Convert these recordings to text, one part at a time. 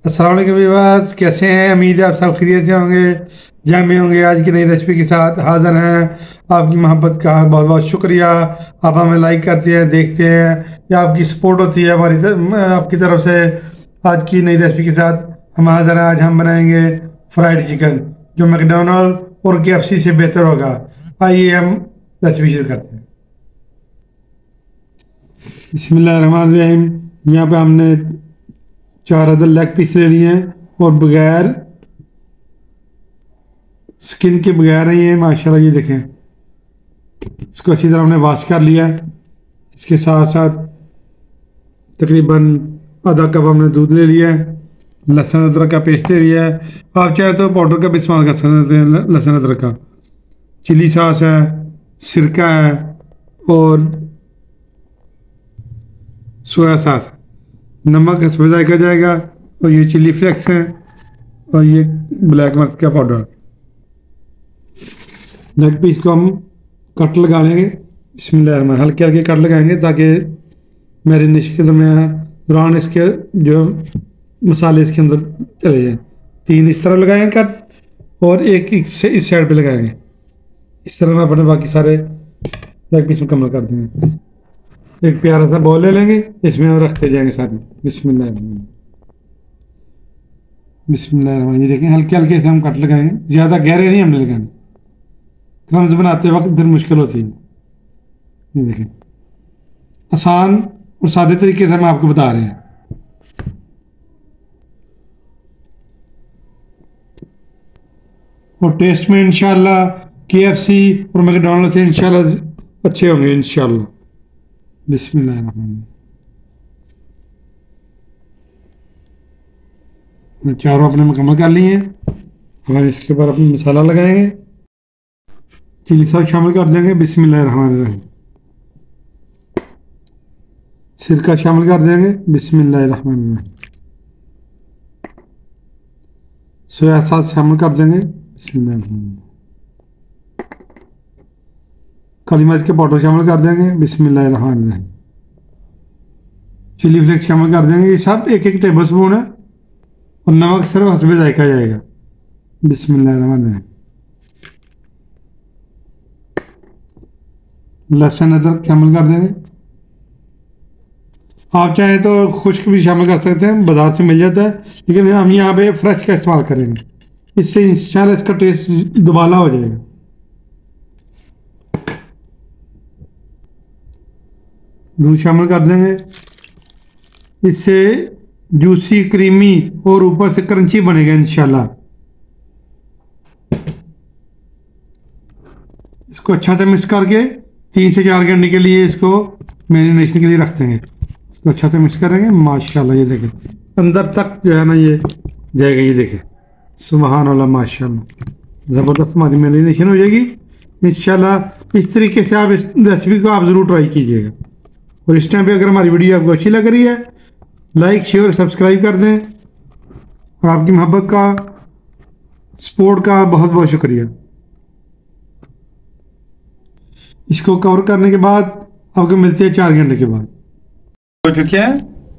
अस्सलाम वालेकुम व्यूअर्स, कैसे हैं? उम्मीद है आप सब खैरियत से होंगे। जहाँ में होंगे आज की नई रेसिपी के साथ हाज़िर हैं। आपकी मोहब्बत का बहुत बहुत शुक्रिया। आप हमें लाइक करते हैं, देखते हैं, या आपकी सपोर्ट होती है आपकी तरफ से। आज की नई रेसिपी के साथ हम हाज़िर हैं। आज हम बनाएंगे फ्राइड चिकन, जो मैकडोनल्ड और KFC से बेहतर होगा। आइए हम रेसिपी शुरू करते हैं। बिस्मिल्लाहिर्रहमानिर्रहीम। यहाँ पे हमने 4 अदर लेग पीस ले लिए हैं और बगैर स्किन के बगैर ही हैं माशाल्लाह। ये देखें, इसको अच्छी तरह हमने वॉश कर लिया है। इसके साथ साथ तकरीबन आधा कप हमने दूध ले लिया है। लहसुन अदरक का पेस्ट ले लिया है। आप चाहे तो पाउडर का भी इस्तेमाल कर सकते हैं, लहसुन अदरक का। चिली सॉस है, सिरका है और सोया सॉस है। नमक इसमें जायका जाएगा और ये चिली फ्लेक्स है और ये ब्लैक मिर्च का पाउडर। लेग पीस को हम कट लगा लेंगे। बिस्मिल्लाह, हल्के हल्के कट लगाएंगे ताकि मैरिनेशन के दौरान इसके जो मसाले इसके अंदर चले जाएं। 3 इस तरह लगाएंगे कट और एक इस साइड पे लगाएंगे। इस तरह मैं अपने बाकी सारे लेग पीस मुकम्मल कर देंगे। एक प्यारा सा बॉल ले लेंगे, इसमें हम रखते जाएंगे साथ में। बिस्मिल्लाह बिस्मिल्लाह। ये देखें, हल्के हल्के से हम कट लगाएंगे, ज़्यादा गहरे नहीं हमने लगाने। क्रम्स बनाते वक्त फिर मुश्किल होती है। ये देखें, आसान और सादे तरीके से हम आपको बता रहे हैं। और टेस्ट में इंशाल्लाह KFC और मैकडोनल्ड से इंशाल्लाह अच्छे होंगे इंशाल्लाह। बिस्मिल्लाहिर्रहमानिर्रहीम। चारों अपने मुकम्मल कर लिए हैं। हम इसके ऊपर अपना मसाला लगाएंगे। चिली सॉस शामिल कर देंगे। बिस्मिल्लाहिर्रहमानिर्रहीम। सिरका शामिल कर देंगे। बिस्मिल्लाहिर्रहमानिर्रहीम। सोया सॉस शामिल कर देंगे। बिस्मिल्लाहिर्रहमानिर्रहीम। काली मिर्च के पाउडर शामिल कर देंगे। बिस्मिल्लाहिर्रहमानिर्रहीम। चिली फ्लेक्स शामिल कर देंगे। ये सब 1-1 टेबल स्पून है और नमक सिर्फ हस्बे जायका जाएगा। बिस्मिल्लाहिर्रहमानिर्रहीम। लहसुन अदरक शामिल कर देंगे। आप चाहें तो खुश्क भी शामिल कर सकते हैं, बाजार से मिल जाता है, लेकिन हम यहाँ पे फ्रेश का इस्तेमाल करेंगे। इससे इंशाल्लाह इसका टेस्ट दुबाला हो जाएगा। दूध शामिल कर देंगे। इससे जूसी, क्रीमी और ऊपर से क्रंची बनेगा इंशाल्लाह। इसको अच्छा से मिक्स करके 3 से 4 घंटे के लिए इसको मैरिनेशन के लिए रख देंगे। इसको अच्छा से मिक्स करेंगे माशाल्लाह। ये देखें, अंदर तक जो है ना ये जाएगा। ये देखें, सुभान अल्लाह, माशाल्लाह ज़बरदस्त हमारी मैरिनेशन हो जाएगी इंशाल्लाह। इस तरीके से आप इस रेसिपी को आप ज़रूर ट्राई कीजिएगा। और इस टाइम पे अगर हमारी वीडियो आपको अच्छी लग रही है, लाइक, शेयर, सब्सक्राइब कर दें। और आपकी मोहब्बत का, सपोर्ट का बहुत बहुत शुक्रिया। इसको कवर करने के बाद आपको मिलते हैं 4 घंटे के बाद। हो चुके हैं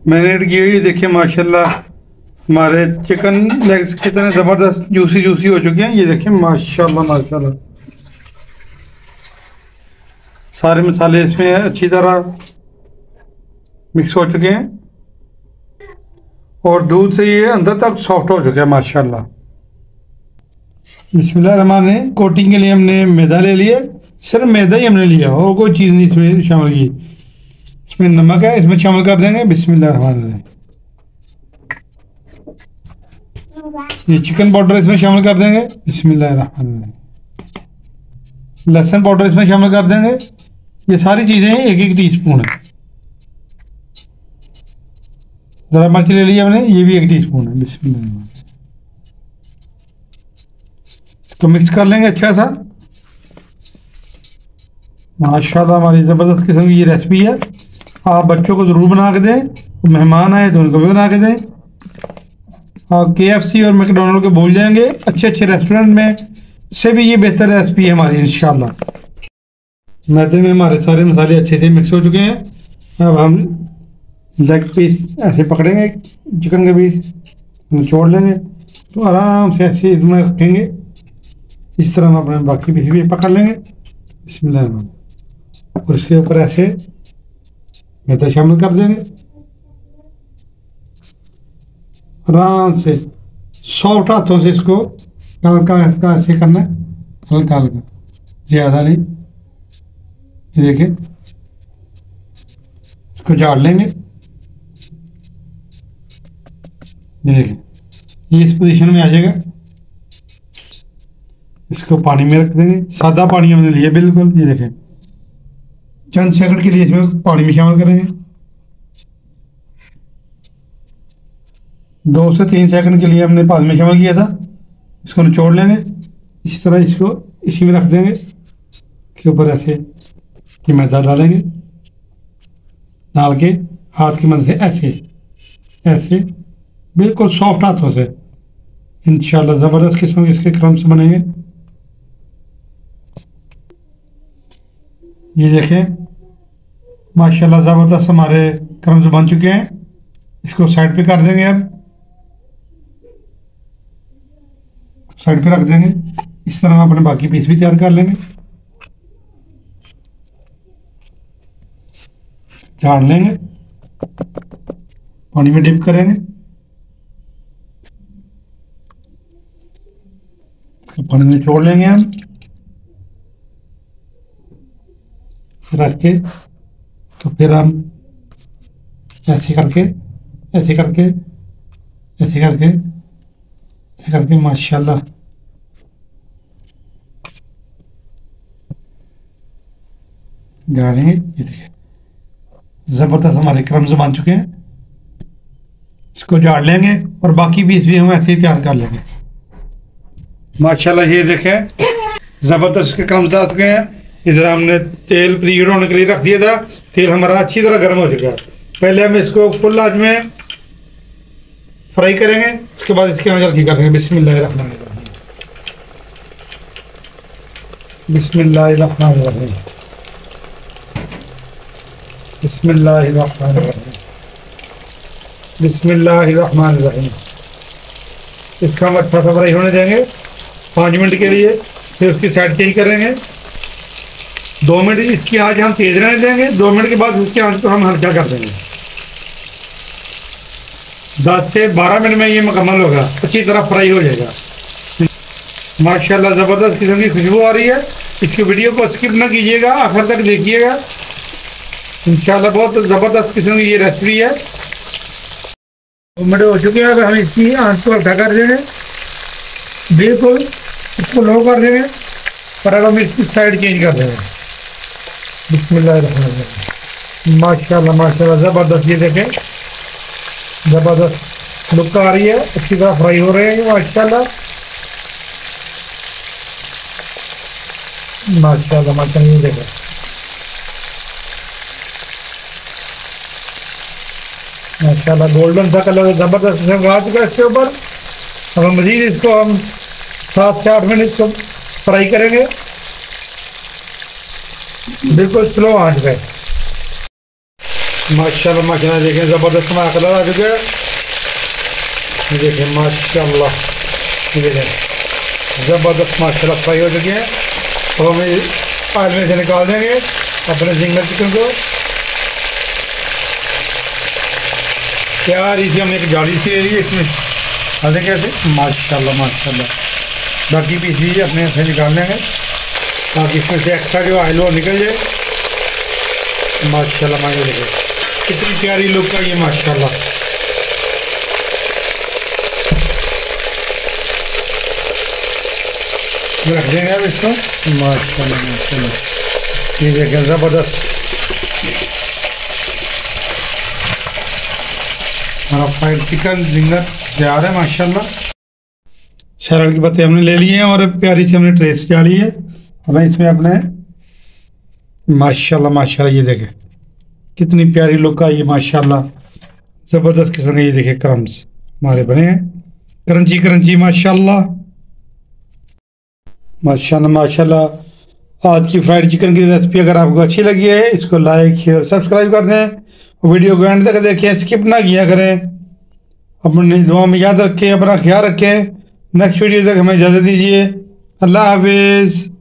मैरिनेट की हुई। देखिए माशाल्लाह हमारे चिकन लेग्स कितने ज़बरदस्त जूसी जूसी हो चुके हैं। ये देखिए माशाल्लाह माशाल्लाह, सारे मसाले इसमें अच्छी तरह मिक्स हो चुके हैं और दूध से ये अंदर तक सॉफ्ट हो चुका है माशाल्लाह। बिस्मिल्लाहिर्रहमानिर्रहीम। कोटिंग के लिए हमने मैदा ले लिया, सिर्फ मैदा ही हमने लिया और कोई चीज़ नहीं इसमें शामिल की। इसमें नमक है, इसमें शामिल कर देंगे। बिस्मिल्लाहिर्रहमानिर्रहीम। ये चिकन पाउडर इसमें शामिल कर देंगे। बिस्मिल्लाहिर्रहमानिर्रहीम। लहसुन पाउडर इसमें शामिल कर देंगे। ये सारी चीज़ें 1-1 टीस्पून है। ज़रा मिर्च ले लिया हमने, ये भी 1 टीस्पून है। बिस्मिल्लाह। इसको मिक्स कर लेंगे अच्छा सा। माशाल्लाह हमारी ज़बरदस्त किस्म की ये रेसिपी है। आप बच्चों को ज़रूर बना के दें, मेहमान आए तो उनको भी बना के दें। और KFC और मैकडोनल्ड के भूल जाएंगे, अच्छे अच्छे रेस्टोरेंट में से भी ये बेहतर रेसिपी है हमारी इंशाल्लाह। मैदे में हमारे सारे मसाले अच्छे से मिक्स हो चुके हैं। अब हम लेग पीस ऐसे पकड़ेंगे चिकन के पीस निचोड़ लेंगे तो आराम से ऐसे इसमें रखेंगे। इस तरह हम अपने बाकी पीस भी पकड़ लेंगे। बिस्मिल्लाह, और इसके ऊपर ऐसे मैदा शामिल कर देंगे। आराम से सॉफ्ट हाथों से इसको हल्का हल्का ऐसे करना है, हल्का हल्का, ज़्यादा नहीं। ये देखिए, इसको झाड़ लेंगे। ये देखिए, ये इस पोजीशन में आ जाएगा। इसको पानी में रख देंगे, सादा पानी हमने लिया बिल्कुल। ये देखें, चंद सेकंड के लिए इसमें पानी में शामिल करेंगे। 2 से 3 सेकंड के लिए हमने पानी में शामिल किया था। इसको निचोड़ लेंगे। इस तरह इसको इसी में रख देंगे। इसके ऊपर ऐसे कि मैदा डालेंगे, डाल के हाथ की मदद से ऐसे ऐसे बिल्कुल सॉफ्ट हाथों से इंशाल्लाह ज़बरदस्त किस्म के इसके क्रम्स बनेंगे। ये देखें, माशाल्लाह ज़बरदस्त हमारे क्रम्स बन चुके हैं। इसको साइड पे कर देंगे। अब साइड पे रख देंगे। इस तरह हम अपने बाकी पीस भी तैयार कर लेंगे। झाड़ लेंगे, पानी में डिप करेंगे, पानी में छोड़ लेंगे हम। रख के तो फिर हम ऐसे करके ऐसे करके ऐसे करके ऐसे करके माशाल्लाह गाड़ेंगे। ये देखिए, ज़बरदस्त हमारे क्रम्स बन चुके हैं। इसको झाड़ लेंगे और बाकी पीस भी हम ऐसे ही तैयार कर लेंगे। माशाल्लाह ये देखें, ज़बरदस्त के क्रम्स आ चुके हैं। इधर हमने तेल प्रीहीट होने के लिए रख दिया था। तेल हमारा अच्छी तरह गर्म हो चुका है। पहले हम इसको फुल आंच में फ्राई करेंगे, उसके बाद इसके आंच हल्की कर देंगे। बिस्मिल्लाहिर्रहमानिर्रहीम, बिस्मिल्लाहिर्रहमानिर्रहीम, बिस्मिल्लाहिर्रहमानिर्रहीम, बिस्मिल्लाहिर्रहमानिर्रहीम। इसका हम अच्छा सा फ्राई होने देंगे 5 मिनट के लिए। फिर उसकी साइड चेंज करेंगे। 2 मिनट इसकी आंच हम तेज रहने देंगे। 2 मिनट के बाद उसकी आंच को हम हल्का कर देंगे। 10 से 12 मिनट में ये मुकम्मल होगा, अच्छी तरह फ्राई हो जाएगा। माशाल्लाह ज़बरदस्त किस्म की खुशबू आ रही है। इसकी वीडियो को स्किप ना कीजिएगा, आखिर तक देखिएगा। इंशाल्लाह बहुत ज़बरदस्त किस्म की ये रेसिपी है। 2 मिनट हो चुके हैं। अब हम इसकी आंच को हल्का कर देंगे, बिल्कुल इसको लो कर देंगे। और अब हम इसकी साइड चेंज कर देंगे। बिस्मिल्लाहिर्रहमानिर्रहीम, माशाल्लाह माशाल्लाह ज़बरदस्त। ये देखें, ज़बरदस्त लुक आ रही है, अच्छी तरह फ्राई हो रहे हैं माशाल्लाह माशाल्लाह माशाल्लाह। ये देखें, माशाल्लाह गोल्डन सा कलर ज़बरदस्त आ चुका है इसके ऊपर। अब हम मज़ीद इसको हम 7 से 8 मिनट इसको फ्राई करेंगे, बिल्कुल स्लो आंच पे। माशाल्लाह माशाल्लाह देखें, ज़बरदस्त हमारा कलर आ चुका है। ये देखें माशाल्लाह, ये देखें ज़बरदस्त माशाल्लाह फ्राई हो चुके हैं। तो हम ऑयल में से निकाल देंगे अपने जिंगर चिकन को। यार इसे हमने एक जाली सी ले ली, इसमें आधे कैसे माशाल्लाह माशाल्लाह। बाकी पीस भी अपने से निकाल लेंगे ताकि इसमें से एक्स्ट्रा जो ऑयल वो निकल जाए। माशाल्लाह माशाल्लाह देखिए कितनी प्यारी लुक का ये माशाल्लाह। रख देंगे अब इसको। माशाल्लाह माशाल्लाह, ये देखिए ज़बरदस्त हमारा फ्राइड चिकन जिंगर तैयार है माशाल्लाह। सैलड की पत्ते हमने ले लिए हैं और प्यारी सी हमने ट्रे से डाली है। अब इसमें अपने माशाल्लाह माशाल्लाह ये देखें कितनी प्यारी लुक आई है माशाल्लाह। ज़बरदस्त किस्म के ये देखें क्रम्स हमारे बने हैं, क्रंची क्रंची माशाल्लाह माशाल्लाह माशाल्लाह। आज की फ्राइड चिकन की रेसिपी अगर आपको अच्छी लगी है, इसको लाइक शेयर सब्सक्राइब कर दें। वीडियो को एंड तक देखें, स्किप ना किया करें। अपनी दुआ में याद रखें, अपना ख्याल रखें। नेक्स्ट वीडियो तक हमें इजाज़त दीजिए। अल्लाह हाफिज़।